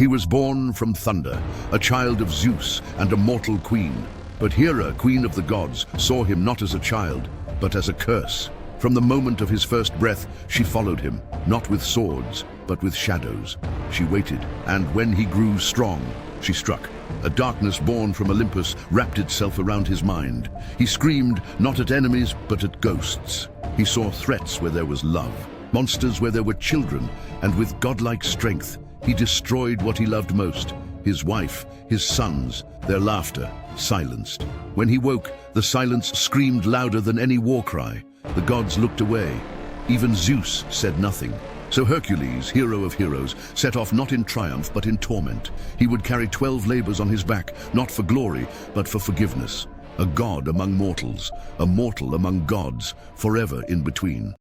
He was born from thunder, a child of Zeus and a mortal queen. But Hera, queen of the gods, saw him not as a child, but as a curse. From the moment of his first breath, she followed him, not with swords, but with shadows. She waited, and when he grew strong, she struck. A darkness born from Olympus wrapped itself around his mind. He screamed, not at enemies, but at ghosts. He saw threats where there was love, monsters where there were children, and with godlike strength, he destroyed what he loved most, his wife, his sons, their laughter, silenced. When he woke, the silence screamed louder than any war cry. The gods looked away. Even Zeus said nothing. So Hercules, hero of heroes, set off not in triumph but in torment. He would carry 12 labors on his back, not for glory, but for forgiveness. A god among mortals, a mortal among gods, forever in between.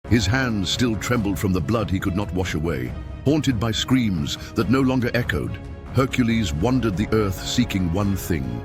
His hands still trembled from the blood he could not wash away. Haunted by screams that no longer echoed, Hercules wandered the earth seeking one thing: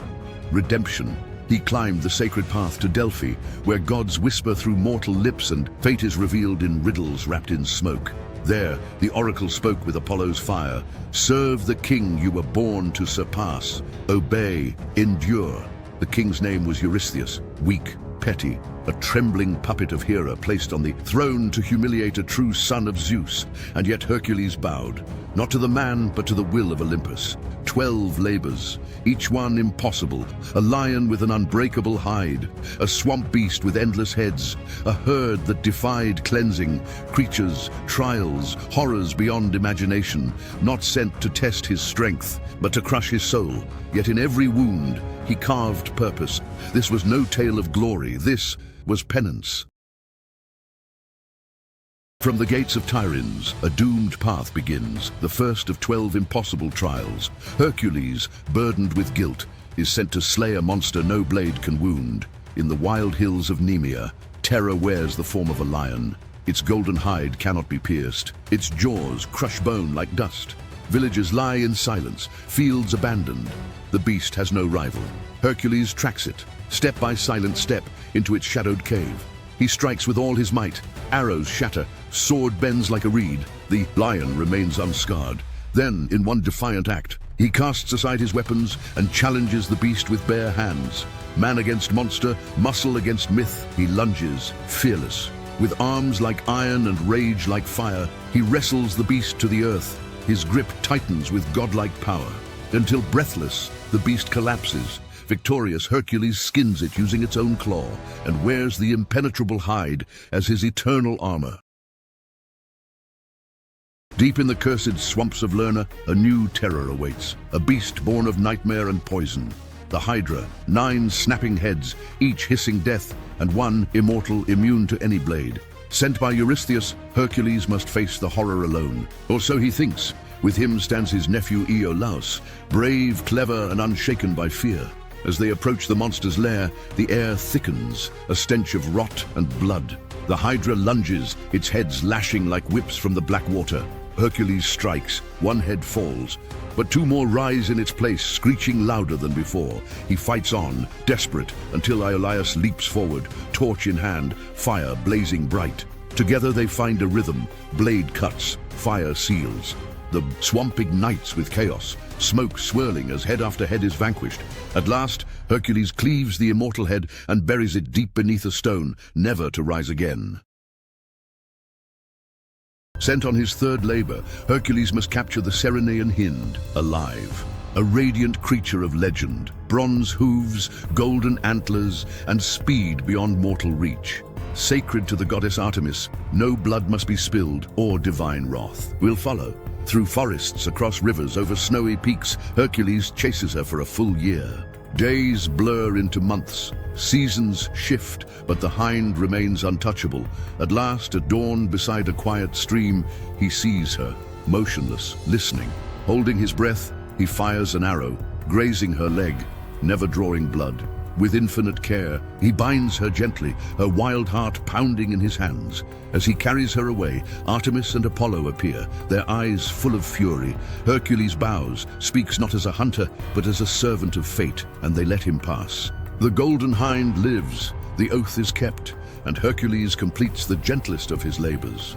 redemption. He climbed the sacred path to Delphi, where gods whisper through mortal lips and fate is revealed in riddles wrapped in smoke. There, the oracle spoke with Apollo's fire. Serve the king you were born to surpass. Obey, endure. The king's name was Eurystheus, weak, petty, a trembling puppet of Hera placed on the throne to humiliate a true son of Zeus. And yet Hercules bowed, not to the man, but to the will of Olympus. 12 labors, each one impossible. A lion with an unbreakable hide, a swamp beast with endless heads, a herd that defied cleansing, creatures, trials, horrors beyond imagination, not sent to test his strength, but to crush his soul. Yet in every wound, he carved purpose. This was no tale of glory, this was penance. From the gates of Tiryns, a doomed path begins, the first of 12 impossible trials. Hercules, burdened with guilt, is sent to slay a monster no blade can wound. In the wild hills of Nemean, terror wears the form of a lion. Its golden hide cannot be pierced. Its jaws crush bone like dust. Villages lie in silence, fields abandoned. The beast has no rival. Hercules tracks it, step by silent step, into its shadowed cave. He strikes with all his might. Arrows shatter, sword bends like a reed. The lion remains unscarred. Then, in one defiant act, he casts aside his weapons and challenges the beast with bare hands. Man against monster, muscle against myth, he lunges, fearless. With arms like iron and rage like fire, he wrestles the beast to the earth. His grip tightens with godlike power, until breathless, the beast collapses. Victorious, Hercules skins it using its own claw and wears the impenetrable hide as his eternal armor. Deep in the cursed swamps of Lerna, a new terror awaits, a beast born of nightmare and poison. The Hydra, 9 snapping heads, each hissing death, and one immortal, immune to any blade. Sent by Eurystheus, Hercules must face the horror alone, or so he thinks. With him stands his nephew Iolaus, brave, clever, and unshaken by fear. As they approach the monster's lair, the air thickens, a stench of rot and blood. The Hydra lunges, its heads lashing like whips from the black water. Hercules strikes, one head falls, but 2 more rise in its place, screeching louder than before. He fights on, desperate, until Iolaus leaps forward, torch in hand, fire blazing bright. Together they find a rhythm, blade cuts, fire seals. The swamp ignites with chaos, smoke swirling as head after head is vanquished. At last, Hercules cleaves the immortal head and buries it deep beneath a stone, never to rise again. Sent on his 3rd labor, Hercules must capture the Ceryneian Hind, alive. A radiant creature of legend, bronze hooves, golden antlers, and speed beyond mortal reach. Sacred to the goddess Artemis, no blood must be spilled or divine wrath will follow. Through forests, across rivers, over snowy peaks, Hercules chases her for a full year. Days blur into months, seasons shift, but the hind remains untouchable. At last, at dawn, beside a quiet stream, he sees her, motionless, listening. Holding his breath, he fires an arrow, grazing her leg, never drawing blood. With infinite care, he binds her gently, her wild heart pounding in his hands. As he carries her away, Artemis and Apollo appear, their eyes full of fury. Hercules bows, speaks not as a hunter, but as a servant of fate, and they let him pass. The golden hind lives, the oath is kept, and Hercules completes the gentlest of his labors.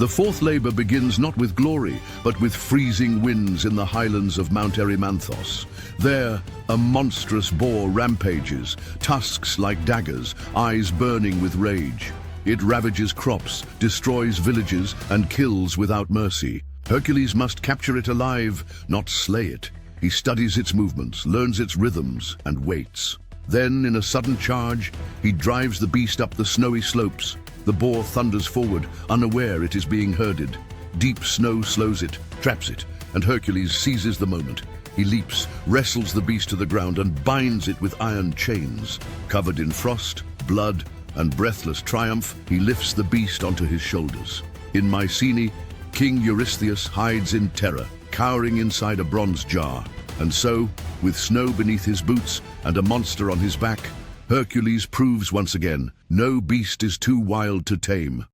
The fourth labor begins not with glory, but with freezing winds in the highlands of Mount Erymanthos. There, a monstrous boar rampages, tusks like daggers, eyes burning with rage. It ravages crops, destroys villages, and kills without mercy. Hercules must capture it alive, not slay it. He studies its movements, learns its rhythms, and waits. Then, in a sudden charge, he drives the beast up the snowy slopes. The boar thunders forward, unaware it is being herded. Deep snow slows it, traps it, and Hercules seizes the moment. He leaps, wrestles the beast to the ground, and binds it with iron chains. Covered in frost, blood, and breathless triumph, he lifts the beast onto his shoulders. In Mycenae, King Eurystheus hides in terror, cowering inside a bronze jar. And so, with snow beneath his boots and a monster on his back, Hercules proves once again, no beast is too wild to tame.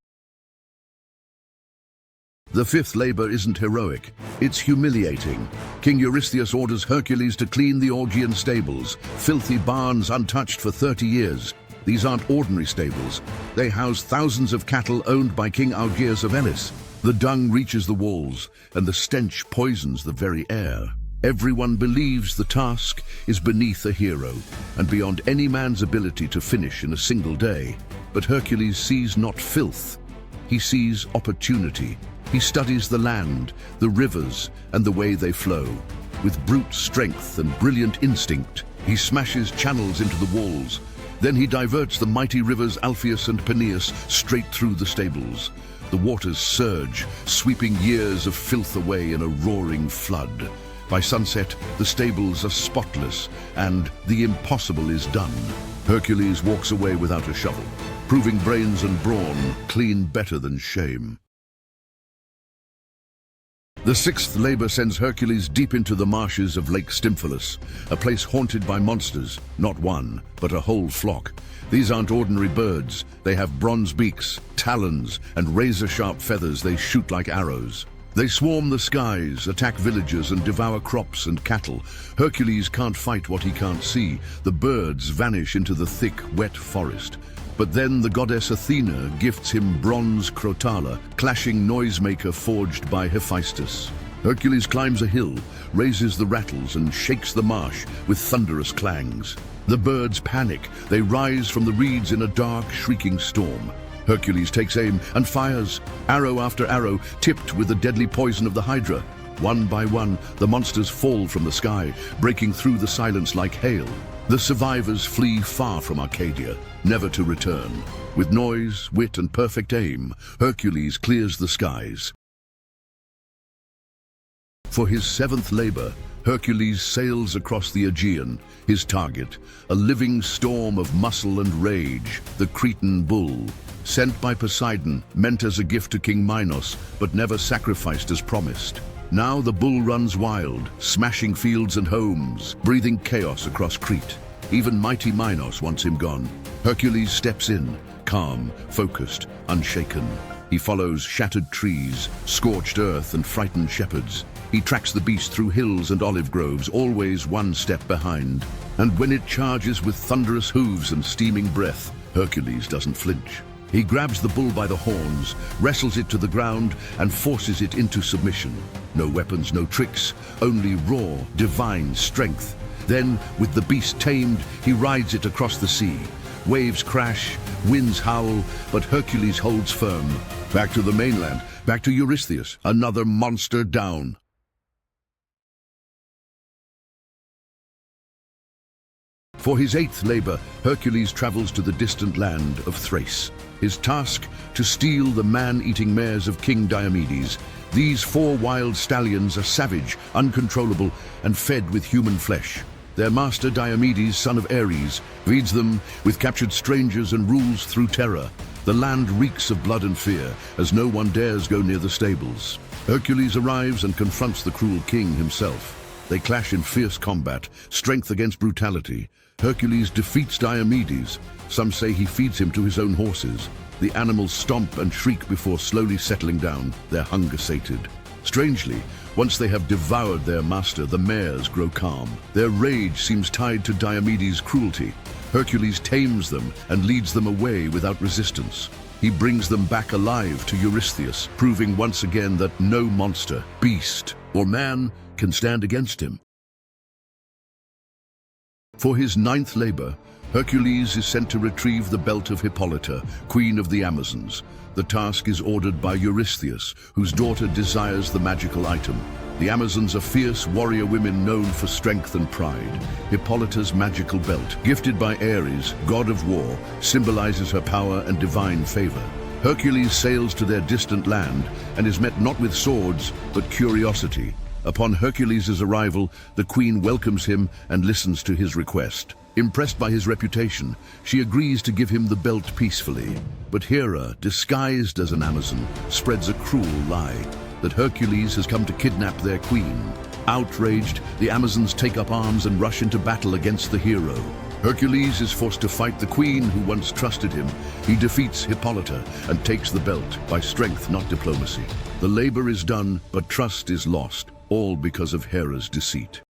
The fifth labor isn't heroic, it's humiliating. King Eurystheus orders Hercules to clean the Augean stables, filthy barns untouched for 30 years. These aren't ordinary stables. They house thousands of cattle owned by King Augeas of Elis. The dung reaches the walls, and the stench poisons the very air. Everyone believes the task is beneath a hero, and beyond any man's ability to finish in a single day. But Hercules sees not filth, he sees opportunity. He studies the land, the rivers, and the way they flow. With brute strength and brilliant instinct, he smashes channels into the walls. Then he diverts the mighty rivers Alpheus and Peneus straight through the stables. The waters surge, sweeping years of filth away in a roaring flood. By sunset, the stables are spotless, and the impossible is done. Hercules walks away without a shovel, proving brains and brawn clean better than shame. The sixth labor sends Hercules deep into the marshes of Lake Stymphalian, a place haunted by monsters, not one, but a whole flock. These aren't ordinary birds. They have bronze beaks, talons, and razor-sharp feathers they shoot like arrows. They swarm the skies, attack villages, and devour crops and cattle. Hercules can't fight what he can't see. The birds vanish into the thick, wet forest. But then the goddess Athena gifts him bronze crotala, clashing noisemaker forged by Hephaestus. Hercules climbs a hill, raises the rattles, and shakes the marsh with thunderous clangs. The birds panic. They rise from the reeds in a dark, shrieking storm. Hercules takes aim and fires, arrow after arrow, tipped with the deadly poison of the Hydra. One by one, the monsters fall from the sky, breaking through the silence like hail. The survivors flee far from Arcadia, never to return. With noise, wit, and perfect aim, Hercules clears the skies. For his seventh labor, Hercules sails across the Augean, his target, a living storm of muscle and rage, the Cretan bull. Sent by Poseidon, meant as a gift to King Minos, but never sacrificed as promised. Now the bull runs wild, smashing fields and homes, breathing chaos across Crete. Even mighty Minos wants him gone. Hercules steps in, calm, focused, unshaken. He follows shattered trees, scorched earth, and frightened shepherds. He tracks the beast through hills and olive groves, always one step behind. And when it charges with thunderous hooves and steaming breath, Hercules doesn't flinch. He grabs the bull by the horns, wrestles it to the ground, and forces it into submission. No weapons, no tricks, only raw, divine strength. Then, with the beast tamed, he rides it across the sea. Waves crash, winds howl, but Hercules holds firm. Back to the mainland, back to Eurystheus, another monster down. For his eighth labor, Hercules travels to the distant land of Thrace. His task, to steal the man-eating mares of King Diomedes. These 4 wild stallions are savage, uncontrollable, and fed with human flesh. Their master Diomedes, son of Ares, feeds them with captured strangers and rules through terror. The land reeks of blood and fear, as no one dares go near the stables. Hercules arrives and confronts the cruel king himself. They clash in fierce combat, strength against brutality. Hercules defeats Diomedes. Some say he feeds him to his own horses. The animals stomp and shriek before slowly settling down, their hunger sated. Strangely, once they have devoured their master, the mares grow calm. Their rage seems tied to Diomedes' cruelty. Hercules tames them and leads them away without resistance. He brings them back alive to Eurystheus, proving once again that no monster, beast, or man can stand against him. For his 9th labor, Hercules is sent to retrieve the belt of Hippolyta, queen of the Amazons. The task is ordered by Eurystheus, whose daughter desires the magical item. The Amazons are fierce warrior women known for strength and pride. Hippolyta's magical belt, gifted by Ares, god of war, symbolizes her power and divine favor. Hercules sails to their distant land and is met not with swords, but curiosity. Upon Hercules' arrival, the queen welcomes him and listens to his request. Impressed by his reputation, she agrees to give him the belt peacefully. But Hera, disguised as an Amazon, spreads a cruel lie that Hercules has come to kidnap their queen. Outraged, the Amazons take up arms and rush into battle against the hero. Hercules is forced to fight the queen who once trusted him. He defeats Hippolyta and takes the belt by strength, not diplomacy. The labor is done, but trust is lost, all because of Hera's deceit.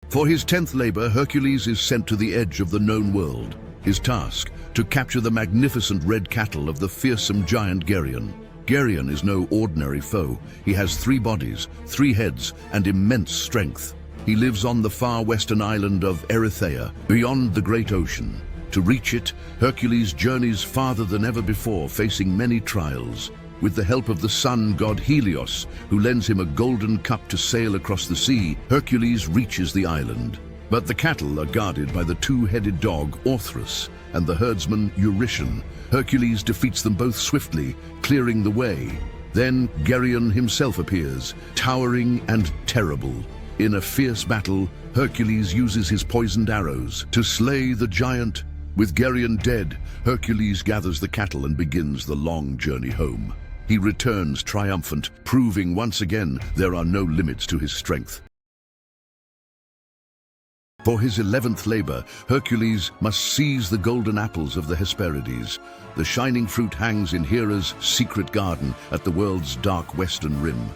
For his 10th labor, Hercules is sent to the edge of the known world. His task, to capture the magnificent red cattle of the fearsome giant Geryon. Geryon is no ordinary foe. He has 3 bodies, 3 heads, and immense strength. He lives on the far western island of Erythea, beyond the great ocean. To reach it, Hercules journeys farther than ever before, facing many trials. With the help of the sun god Helios, who lends him a golden cup to sail across the sea, Hercules reaches the island. But the cattle are guarded by the 2-headed dog Orthrus and the herdsman Eurytion. Hercules defeats them both swiftly, clearing the way. Then Geryon himself appears, towering and terrible. In a fierce battle, Hercules uses his poisoned arrows to slay the giant. With Geryon dead, Hercules gathers the cattle and begins the long journey home. He returns triumphant, proving once again there are no limits to his strength. For his 11th labor, Hercules must seize the golden apples of the Hesperides. The shining fruit hangs in Hera's secret garden at the world's dark western rim.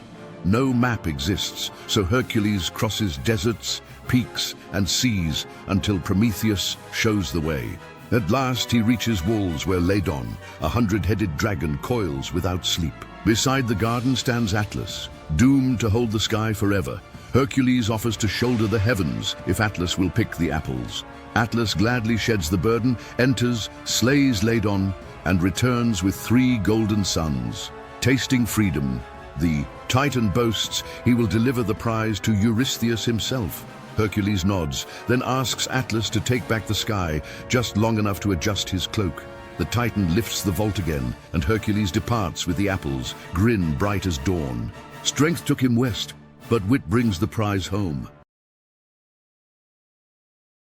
No map exists, so Hercules crosses deserts, peaks, and seas until Prometheus shows the way. At last he reaches walls where Ladon, a 100-headed dragon, coils without sleep. Beside the garden stands Atlas, doomed to hold the sky forever. Hercules offers to shoulder the heavens if Atlas will pick the apples. Atlas gladly sheds the burden, enters, slays Ladon, and returns with 3 golden suns. Tasting freedom, the Titan boasts he will deliver the prize to Eurystheus himself. Hercules nods, then asks Atlas to take back the sky, just long enough to adjust his cloak. The Titan lifts the vault again, and Hercules departs with the apples, grin bright as dawn. Strength took him west, but wit brings the prize home.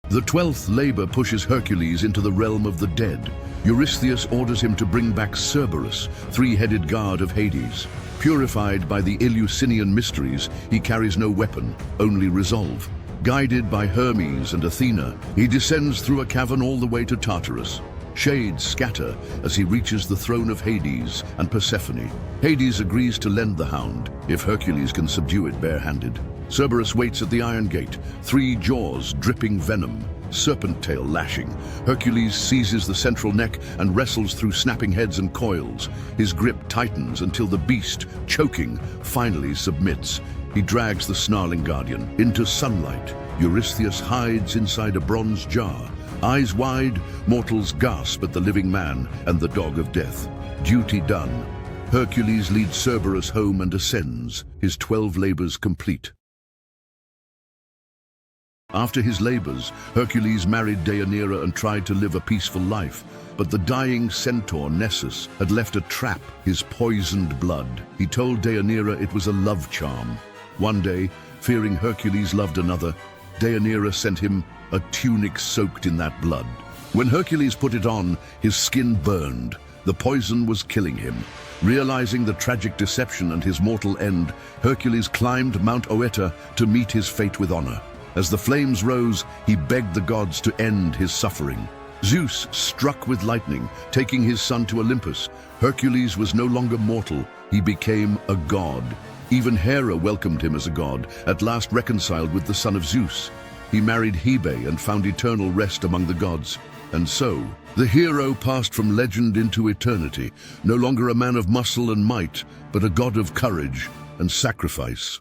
The 12th labor pushes Hercules into the realm of the dead. Eurystheus orders him to bring back Cerberus, 3-headed god of Hades. Purified by the Eleusinian mysteries, he carries no weapon, only resolve. Guided by Hermes and Athena, he descends through a cavern all the way to Tartarus. Shades scatter as he reaches the throne of Hades and Persephone. Hades agrees to lend the hound if Hercules can subdue it barehanded. Cerberus waits at the iron gate, 3 jaws dripping venom, serpent tail lashing. Hercules seizes the central neck and wrestles through snapping heads and coils. His grip tightens until the beast, choking, finally submits. He drags the snarling guardian into sunlight. Eurystheus hides inside a bronze jar. Eyes wide, mortals gasp at the living man and the dog of death. Duty done. Hercules leads Cerberus home and ascends, his 12 labors complete. After his labors, Hercules married Deianira and tried to live a peaceful life, but the dying centaur Nessus had left a trap, his poisoned blood. He told Deianira it was a love charm. One day, fearing Hercules loved another, Deianira sent him a tunic soaked in that blood. When Hercules put it on, his skin burned. The poison was killing him. Realizing the tragic deception and his mortal end, Hercules climbed Mount Oeta to meet his fate with honor. As the flames rose, he begged the gods to end his suffering. Zeus struck with lightning, taking his son to Olympus. Hercules was no longer mortal. He became a god. Even Hera welcomed him as a god, at last reconciled with the son of Zeus. He married Hebe and found eternal rest among the gods. And so, the hero passed from legend into eternity, no longer a man of muscle and might, but a god of courage and sacrifice.